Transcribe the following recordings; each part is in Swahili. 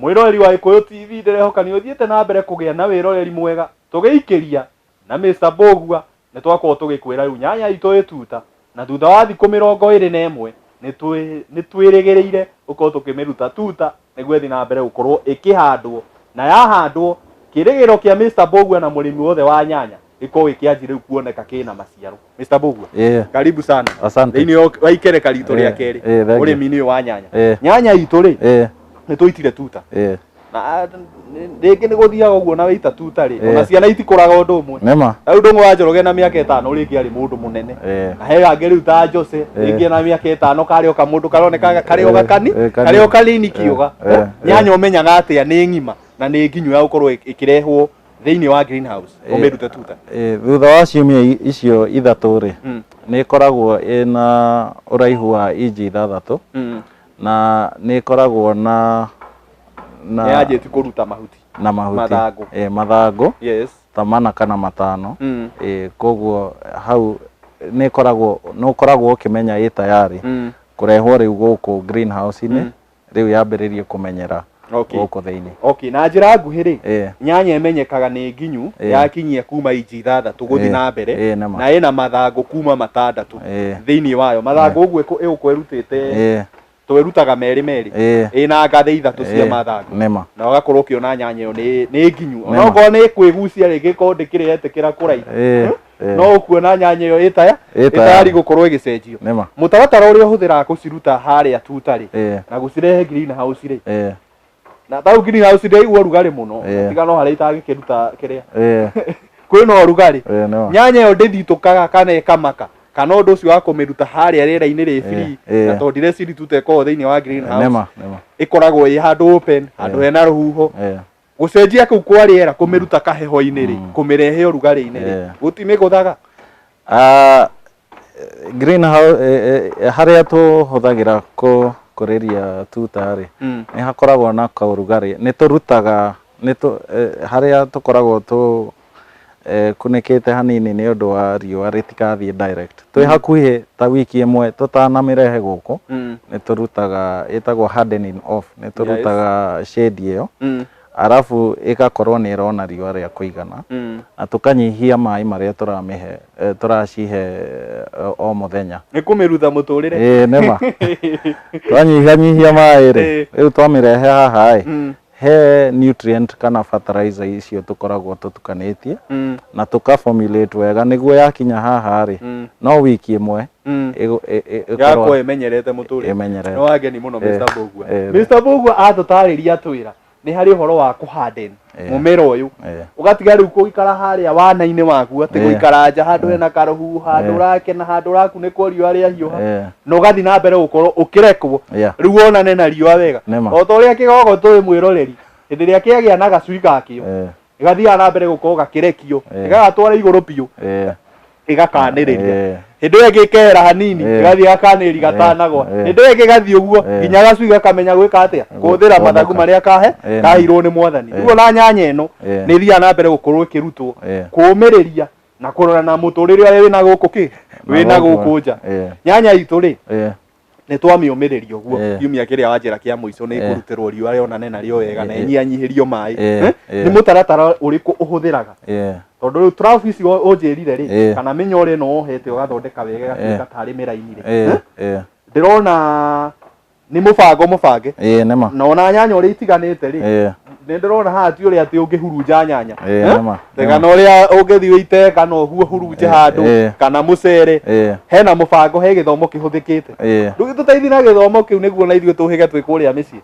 mwiroreri wa Gikuyu TV ndirehoka ni uthiete na mbere kugia na wiroreri mwega tugiikiria na Mr. Mbugua ni twakorwo tugikwira riu nyanya itu ituta na thutha wa thiku 21 ni twirigireire ukorwo tukimiruta tuta niguo thi na mbere gukorwo ikihandwo na yahandwo kirigiro kia Mr. Mbugua na murimi wothe wa nyanya iko ikianji riu kuoneka kina maciaro. Mr. Mbugua, karibu sana. Asante. Thini wa ikereka rito ria keri urimi ni wa nyanya. Nyanya itu ri ni tuitire tuta na rĩngĩ nĩ gũthiaga ũguo na wĩita tuta rĩ ona ciana itikũraga ũndũ ũmwe nema rĩu ndũng'ũ wa Njoroge na mĩaka 5 rĩngĩ arĩ mũndũ mũnene na he angĩ rĩu ta Jose rĩngĩ na mĩaka 5 karĩ oka mũndũ karoneka karĩ ogakani karĩ okanini kiuga nyanya ũmenyaga atĩa nĩ ng'ima na nĩ nginyu ya gũkorwo ĩkĩrehwo thĩinĩ wa greenhouse ũmĩrute tuta thutha wa ciumia icio ithatũ rĩ nĩ ĩkoragwo ĩna ũraihu wa inji 6 na nĩ ĩkoragwo na yaje kuruta mahuti na mahuti mathangu ta 4 kana 5 koguo hau nĩ koragwo ukimenya ĩ tayari kurehwo riu guku greenhouse ini riu yambiririe kumenyera guku thiini na njira nguhi ri nyanya imenyekaga ni nginyu yakinyia kuma inji 6 guthi na mbere na ina mathangu kuma 6 thiini wayo mathangu uguo ĩgũkwerutĩte twirutaga meri ina ngathe 3 cia mathangu na ugakorwo ukiona nyanya iyo ni nginyu no go ni kwigucia ringi ko ndikirietekera kuraiha no ukuona nyanya iyo itayari gukorwo igicenjio mutaratara uria uhuthira guciruta haria tuta ri na gucirehe greenhouse ri na tau greenhouse ri igwo rugari muno tiga no haria itagikiruta kiria kwina rugari nyanya iyo ndithitukaga kana ikamaka kana undu ucio wa kumiruta haria rĩera-inĩ rĩ free na tondire ciri tuteko thĩinĩ wa greenhouse ikoragwo ĩ handũ open handũ hena rũhuho gucenjia kũu kwa rĩera kumiruta kaheho-inĩ rĩ kumirehe ũrugarĩ-inĩ rĩ gutimĩgũthaga greenhouse haria tuhuthagira kuriria tuta ri ni hakoragwo na kaũrugarĩ ni turutaga haria tukoragwo kunikite hanini ni undu wa riua ritikathie direct twi hakuhi ta wiki imwe tutanamirehe guku ni turutaga itagwo hardening off ni turutaga shade iyo arafu igakorwo ni irona riua ria kuigana na tukanyihia mai maria turacihe o muthenya ni kumirutha muturire nema twanyihia mai ri riu twamirehe haha he nutrient kana fertilizer icio tukoragwo tutukanitie na tukaformulate wega niguo yakinya haha ri no wiki imwe yakorwo imenyerete muturire no ageni muno Mr. Mbugua Mr. Mbugua atutariria twira ni hari uhoro wa kuharden mumera uyu ugatiga riu kuikara haria wana-ini waku ati guikara nja handu hena karuhu handu rake na handu raku ni kwa riua ria hiuha no gathi na mbere gukorwo ukirekwo riu onane na riua wega o ta uria kigogo twi mwiroreri hindi ria kiagia na gacui gakio igathia na mbere gukorwo gakirekio igagatwara iguru piu igakaniriria hindi ĩyo gikera hanini igathi gakaniri gatanagwa hindi ĩyo gigathi uguo nginya gacui gakamenya gwika atia kuthira mathagu maria kahirwo ni mwathani uguo na nyanya ĩno ni thia na mbere gukorwo ikirutwo kumiriria na kurora na muturire uria wina guku wina guku nja nyanya itu ri ni twamiumiriria uguo kiumia kiria wanjira kia muico ni kurutirwo riua rionane na rio wega na inyianyihirio mai ni mutaratara uriku uhuthiraga tondu riu travis unjirire ri kana minyore no ohete ugathondeka wega gatuika tari miraini ri ndirona ni mubange na ona nyanya uri itiganite ri ni ndirona haha ti uri ati ungihurunja nyanya kana uria ungithi uite kana uhuo hurunje handu kana mucere hena mubango he githomo kihuthikite ndugi tuteithi na githomo kiu niguo na ithuĩ tuhige twi kuria micii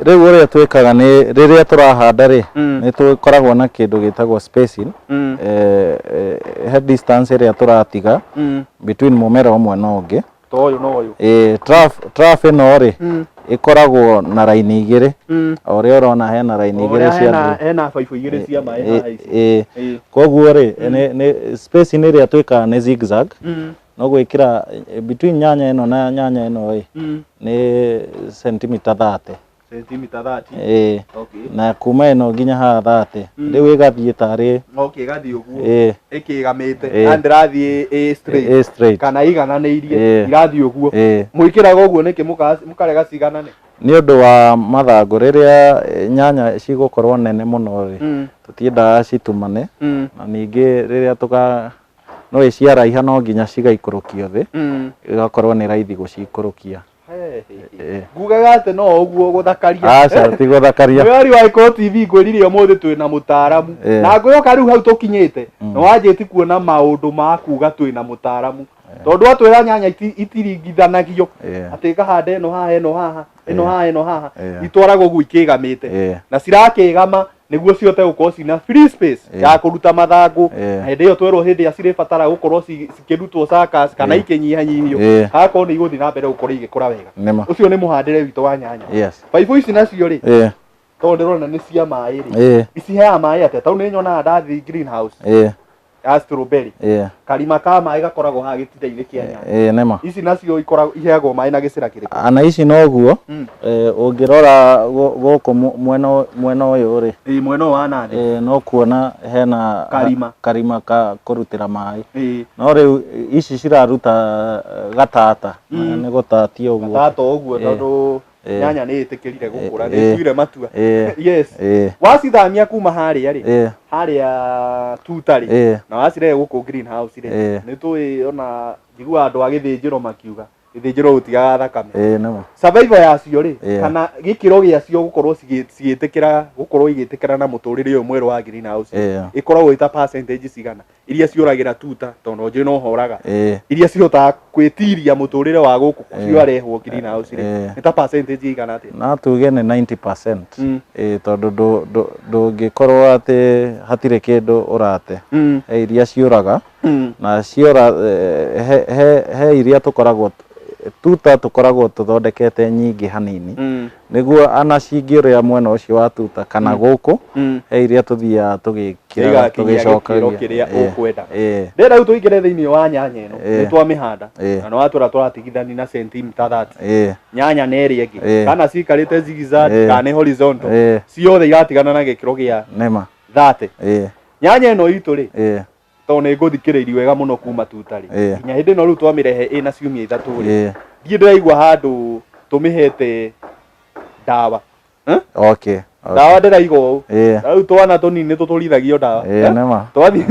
riu uria twikaga ni riria turahanda ri ni tukoragwo na kindu gitagwo spacing head distance iria turatiga between mumera umwe na ungi toyo no yo trough ino ri ikoragwo na raini igiri oria urona hena raini igiri cia hena baibu igiri cia mai haha ici koguo ri ni space ni ria twika ni zigzag no gwikira between nyanya ino na nyanya ino ni centimeter 30 centimeter 30 na kuma ino nginya ha 30 riu igathie tari igathie uguo ikigamite andirathie straight kana igananĩirie irathie uguo mwikiraga uguo niki mukarega ciganane ni undu wa mathangu riria nyanya cigukorwo nene muno ri tutiendaga citumane na ningi riria no iciaraiha no nginya cigaikũrũkio thi igakorwo ni raithi gucikũrũkia ngugaga ati no uguo guthakaria aca ti guthakaria mwari wa Iko TV ngwirire umuthi twina mutaramu na ngwiyoka riu hau tukinyite no wanjiti kuona maundu ma kuga twina mutaramu tondu atwira nyanya itiringithanagio ati kahande eno haha eno haha eno haha eno haha itwaragwo uguo ikigamite na cirakigama niguo ciote gukorwo cina free space ya kuruta mathangu hindi iyo twerwo hindi ya cire batara gukorwo cikirutwo sakas kana ikinyihanyihio hako ni iguthi na mbere gukorwo igikura wega ucio ni muhandire wito wa nyanya baibu ici nacio ri tondu ndirona ni cia mai ri ici hea mai atia tau ni nyona ndathi greenhouse ya strawberry karima ka mai gakoragwo ha gitithaini kia nyanya nema ici nacio ikoragwo iheagwo mai na gicira kiriko ana ici noguo ungirora goko mwena uyu ri mwena wa nathi no kuona hena karima ka kurutira mai no riu ici ciraruta gatata ni gutatia uguo gatata uguo tondu nyanya ni itikirire gukura ni tuire matua yes wacithamia kuma haria ri haria tuta ri na wacire guku greenhouse ri ni tui ona njigua andu agithinjiro makiuga githinjiro utigaga thakame no survival yacio ri kana gikiro giacio gukorwo cigitikira gukorwo igitikira na muturire uyu mweru wa greenhouse ikoragwo ita percentage cigana iria ciuragira tuta tondu nje no horaga iria cihotaga kwitiria muturire wa guku cio arehwo greenhouse ri ita percentage igana ati na tuge ni 90% tondu ndungikorwo ati hatire kindu urate iria ciuraga na ciora he iria tukoragwo tuta tukoragwo tuthondekete nyingi hanini niguo ana cingiuria mwena ucio wa tuta kana guku he iria tuthia tugikira tugicokagia kiria ukwenda ndira riu tuingire thiini wa nyanya ino ni twamihanda na no watura turatigithani na centimeter 30 nyanya neri ingi kana cikarite zigzag kana horizontal ciothe iratigana na gikiro gia nema 30 nyanya ino itu ri to ne nguthikiririe wega muno kuma tuta ri nginya hindi no riu twamirehe ina ciumia 3 ri ndie ndiraigua handu tumihete dawa dawa ndiraigua u riu twana tunini tuturithagio dawa nema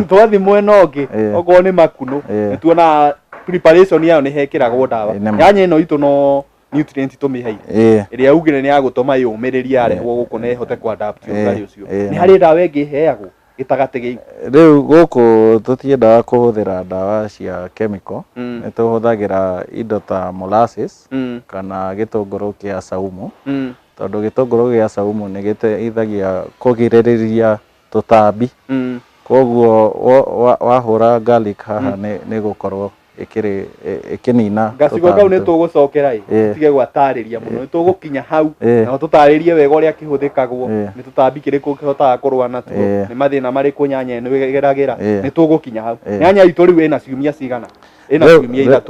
twathi mwena ungi okorwo ni makuno nituona preparation yayo ni hekiragwo dawa nyanya ino itu no nutrient tumiheire iria ugire ni agutuma yumiriria arehwo guku ne hote ku adapt ugali ucio ni hari dawa ingi heagwo gitagate gi riu guku tutiendaga kuhuthira dawa cia chemical ni tuhuthagira indo ta molasses kana gitunguru kia saumu tondu gitunguru gia saumu ni giteithagia kugiririria tutambi koguo wahura garlic haha ni gukorwo ikinina gacigo kau ni tugucokera tige gwatariria muno ni tugukinya hau na tutaririe wega uria kihuthikagwo ni tutambi kiriku kihotaga kurwa natuo ni mathina mariku nyanya ino igeragira ni tugukinya hau nyanya itu riu ina ciumia cigana ina ciumia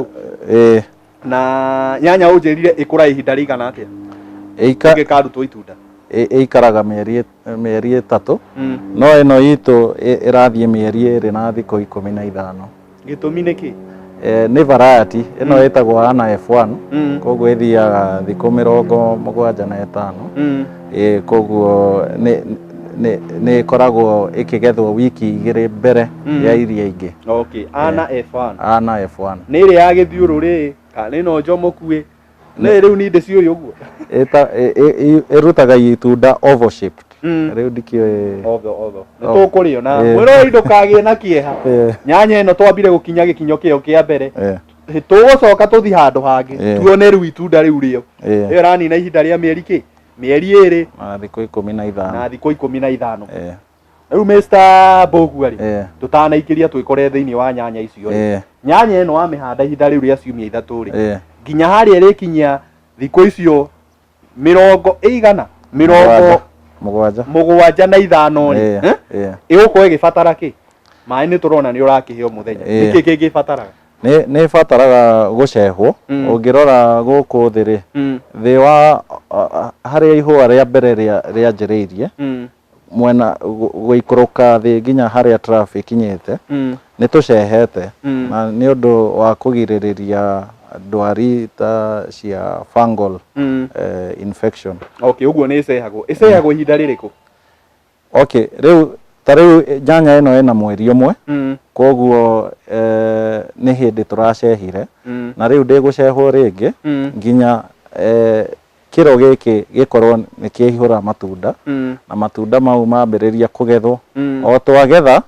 3 na nyanya unjirire ikura ihinda rigana atia ikarutwo itunda ikaraga mieri 3 no ino itu irathie mieri 2 na thikũ 15 gitumi niki ni variety ino etagwo ana F1 koguo ithiaga thikũ 75 koguo ni koragwo ikigethwo wiki 2 mbere ya iria ingi ana F1 ni ri ya githiuru ri kana ino njomokue ni riu ni ndeci uyu guo irutaga itunda oval shaped riu ndikio oval ni tukurio na mwiro indo kagie na kieha nyanya ino twambire gukinya gikinyo kio kia mbere tugucoka tuthi handu hangi tuone riu itunda riu rio iyo rani na ihinda ria mieri 2 na thikũ 15 na thikũ 15 riu Mr. Boguari tutanaikiria twikore thiini wa nyanya icio nyanya ino wamihanda ihinda riu ria ciumia 3 ri nginya haria irikinyia thikũ icio 70 75 ri igukorwo igibatara ki mai ni turona ni urakiheo muthenya niki kingibataraga ni fataraga gucehwo ungirora guku thiri thi wa haria ihua ria mbere ria njiriirie mwena guikuruka thi nginya haria traffic kinyete ni tucehete na ni undu wa kugiririria ndwari ta cia fungal infection. Okay, uguo ni icehagwo ihinda ririko? Okay, riu nyanya ino ena mweri umwe, koguo ni hindi turacehire na riu ndigucehwo ringi nginya kiro giki gikorwo ni kihura matunda na matunda mau mambiriria kugethwo. O twagetha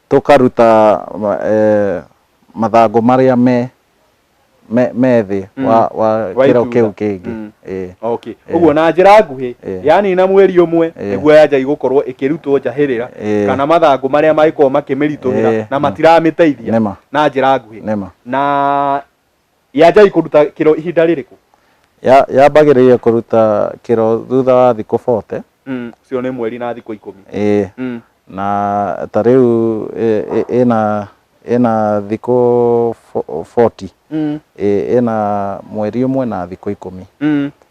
tukaruta mathangu maria methi wa kiro kiu kingi. Okay, uguo na njira nguhi, yani na mweri umwe niguo yanja igukorwo ikirutwo njahirira kana mathangu maria maiko makimiriturira na matiramiteithia na njira nguhi. Na yanja ikuruta kiro ihinda ririku? Yambagiriria kuruta kiro thutha wa thiku 40. Cio ni mweri na thiku 10. Na ta riu ena thiku 40. Ena mweri umwe na thiku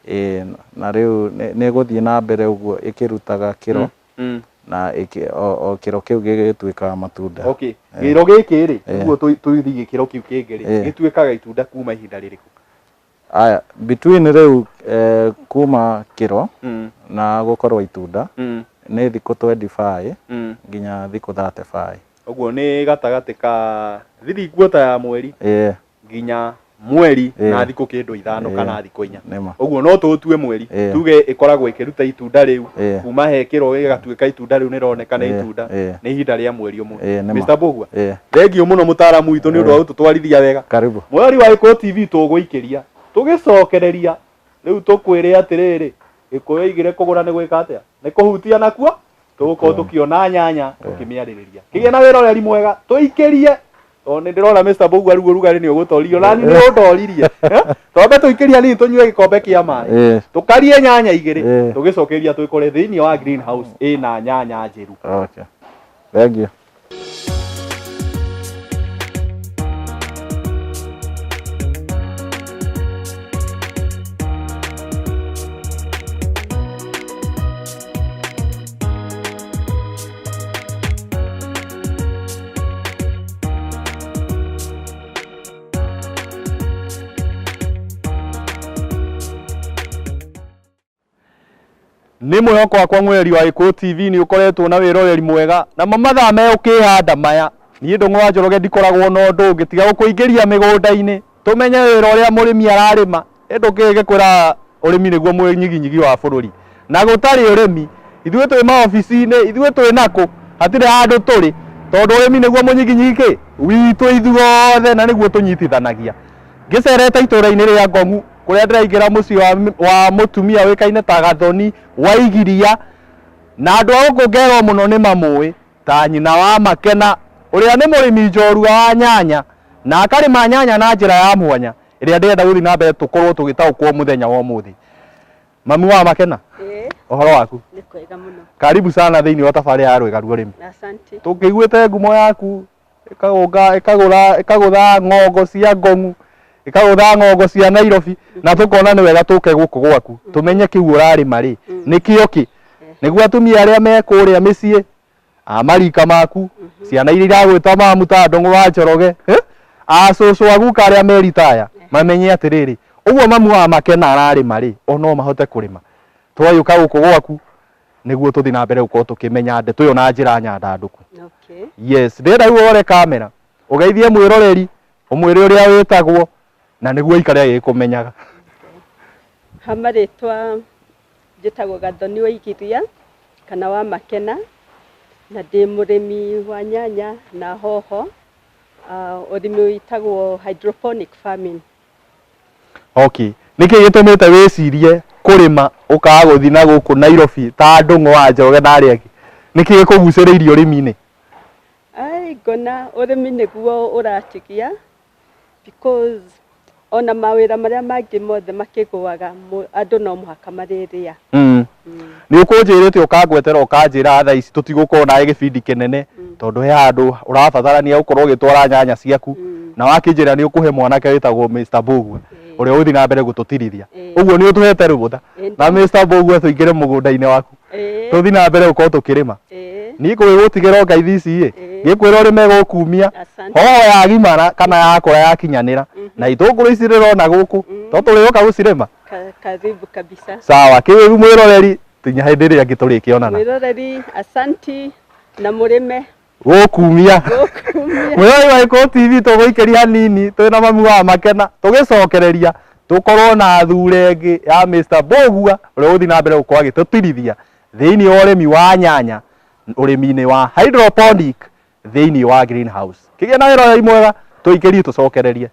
10. Na riu ne guthie na mbere uguo ikirutaga kiro na o kiro kiu gigituika matunda. Okay, giro giki ri uguo tuithie kiro kiu kingi ri gituikaga itunda kuma ihinda ririku? Aya, between riu kuma kiro na gukorwo itunda ni thiku 25 nginya thiku 35. Uguo ni gatagati ka thiringuo ta ya mweri nginya mweri na thiku kindu 5 kana thiku 4. Uguo no tutue mweri tuge ikoragwo ikiruta itunda riu kuma he kiro igatuika itunda riu nironeka ni itunda ni ihinda ria mweri umwe. Mr. Mbugua, thengio muno mutaaramu witu ni undu wa ututwarithia wega. Karibu. Mweri wa Gikuyu TV tuguikiria tugicokereria riu tukwire atiriri Gikuyu igire kugura ni gwika atia ni kuhutia nakuo tugukorwo tukiona nyanya tukimiaririria kigie na wiroreri mwega tuikirie to ni ndirona Mr. Mbugua rugo rugari ni ugutoririo na ni ndoririe tombe tuikiria ni tunyue gikombe kia mai tukarie nyanya igire tugicokeria twikore thiini wa greenhouse ina nyanya njiru. Okay, thank you. Ni mwihoko wakwa mweri wa Gikuyu TV ni ukoretwo na wiroreri mwega na mamatha me ukihanda maya ni Ndung'u wa Njoroge ndikoragwo no ndu ngitiga gukuingiria migunda-ini tumenye wira uria murimi ararima ndukiige kwira urimi niguo mwinyiginyigi wa bururi na gutari urimi ithuĩ twi maobici-ini ithuĩ twi naku hatire handu turi tondu urimi niguo munyiginyigi witu ithuothe na niguo tunyitithanagia ngicerete itura-ini ria Ngong'u kuria ndiraingira muci wa mutumia wikaine ta Gathoni wa Igiria na andu aguku ngero muno ni mamui ta nyina wa Makena uria ni murimi njorua wa nyanya na akarima nyanya na njira ya mwanya iria ndenda guthi na mbere tukorwo tugitaukwo muthenya wa umuthi. Mami wa Makena, uhoro waku? Ni kwega muno. Karibu sana thiini wa tafari ya Rwega Rurimi. Asante. Tukiguite ngumo yaku ikagutha ng'ongo cia Ngong'u ikagutha ng'ongo cia Nairobi na tukona ni wega tuke guku gwaku tumenye kiu urarima ri nikio ki niguo atumia aria me kuria micii amarika maku ciana iria iragwita mamu ta Ndung'u wa Njoroge acucu aguka aria meritaya mamenye atiriri uguo mamu wa Makena ararima ri ono mahote kurima twayuka guku gwaku niguo tuthi na mbere gukorwo tukimenya ndeto yo na njira nyandanduku. Okay. Yes, ndenda iwe ore kamera ugeithie mwiroreri umwire uria witagwo na niguo ikare agikumenyaga. Hamaritwa njitagwo Gathoni wa Igiria kana wa Makena na ndi murimi wa nyanya na hoho urimi witagwo hydroponic farming. Okay, niki gitumite wicirie kurima ukaga guthi na guku Nairobi ta Ndung'u wa Njoroge na aria angi niki gikuguciriirie urimi-ini? Ai ngona urimi niguo uratigia because ona mawira maria mangi mothe makiguaga andu no muhaka mariria. Ni ukunjirite ukangwetera ukanjira tha ici tutigukorwo na gibindi kinene tondu he andu urabatarania ukorwo gitwara nyanya ciaku na wakinjira ni ukuhe mwanake witagwo Mr. Mbugua uria uthi na mbere gututirithia uguo ni utuhete rubutha na Mr. Mbugua tuingire mugunda-ini waku tuthi na mbere ukorwo tukirima ni ko gutigera ngaithi ici gikwira uri megukumia hoho ya gimara kana yakora yakinyanira na itunguru ici rirona guku to turiuka gucirema karibu kabisa sawa kiwiru mwiroreri tinya hindi ria giturikionana mwiroreri asanti na murime gukumia mwiroreri wa Iko TV tuguikeria nini twina mami wa Makena tugicokereria tukorwo na thure ngi ya Mr Bogua uri uthi na mbere gukorwo agitutirithia thiini wa urimi wa nyanya urimi-ini wa hydroponic thiini wa greenhouse kigia na wira mwega tuikerie tucokererie